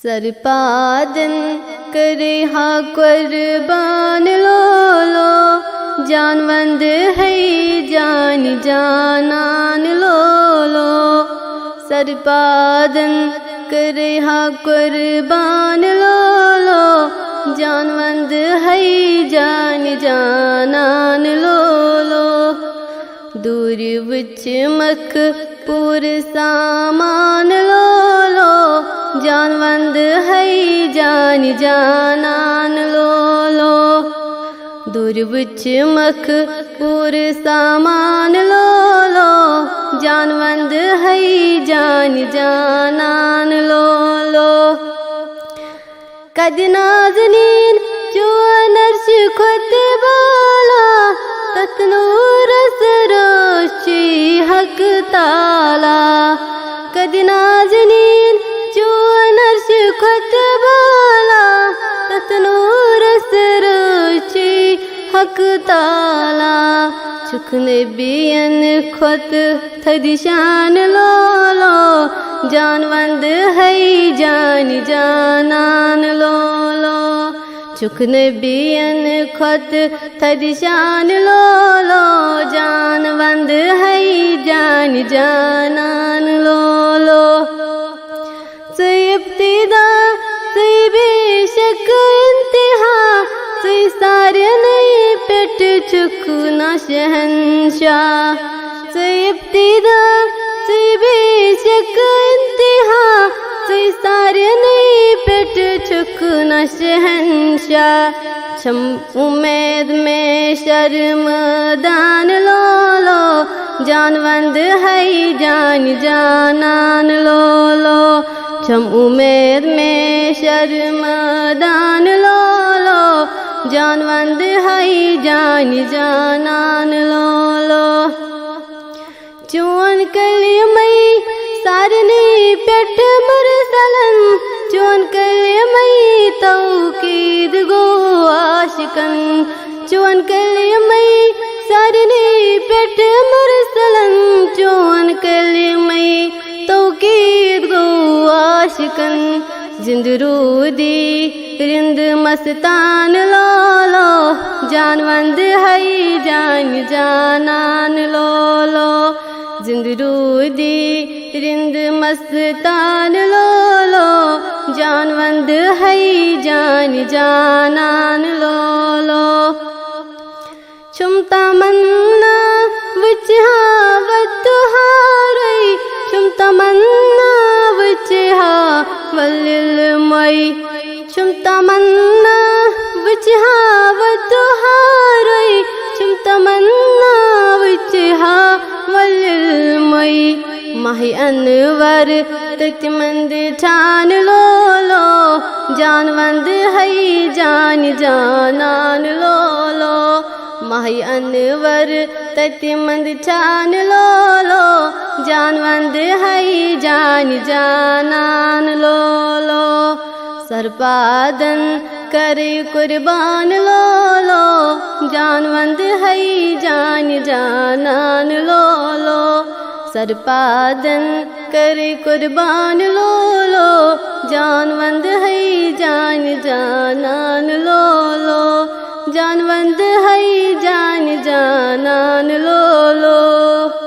सरपादन करे हा कुर्बान लो जानवंद है जान जानान लो सरपादन करे हा कुर्बान लो जानवंद है जान जानान लो दूर विच मख पूर सामान लो जानवंद है जान जानान लो दूर विच मख पूर सामान लो जानवंद है जान जानान लो कद नाज़नीन जो नर्श खुद बाला ततनूर सरोची हक ताला कद नाज़नीन जो नर्श खुद बाला ततनूर सरोची हक ताला चुकने बियन खुद थदिशान लो जानवंद है जान जानान लो चुकने बियन खुद थदिशान लो जानवंद है जान जानान लो से इब्तिदा से बेशक इंतहा से सारे नहीं पेट चुकना शहंशाह से इब्तिदा से बेशक इंतहा से सारे नहीं पेट चुकना शहंशाह छम उम्मीद में शर्मदान लो जानवंद है जान जानान लो छम उम्मीद में शर्मदान लो जानवंद है जान जानान लो चुन कलिमई सारनी पेट मुरसलन चुन कलिमई तौकीद गो आशिकन चुन कलिमई सारनी पेट मुरसलन चुन कलिमई तौकीद गो आशिकन जिंदरूदी रिंद मस्तान लो जानवंद है जान जानान लो जिंदरूदी रिंद मस्तान लो जानवंद है जान जानान लो छुमता मन्ना विच हावत हारई छुमता मन्ना विच हावल मई छुमता मन्ना विच हावत हारई छुमता मन्ना विच हावल मई माही अनवर तकमंद ठान लो जानवंद है जान जानान लो माही अनवर तकमंद ठान लो जानवंद है जान जानान लो सरपादन करे कुर्बान लो जानवंद है जान जानान लो सरपादन करे कुर्बान लो जानवंद है जान जानान लो जानवंद है जान जानान लो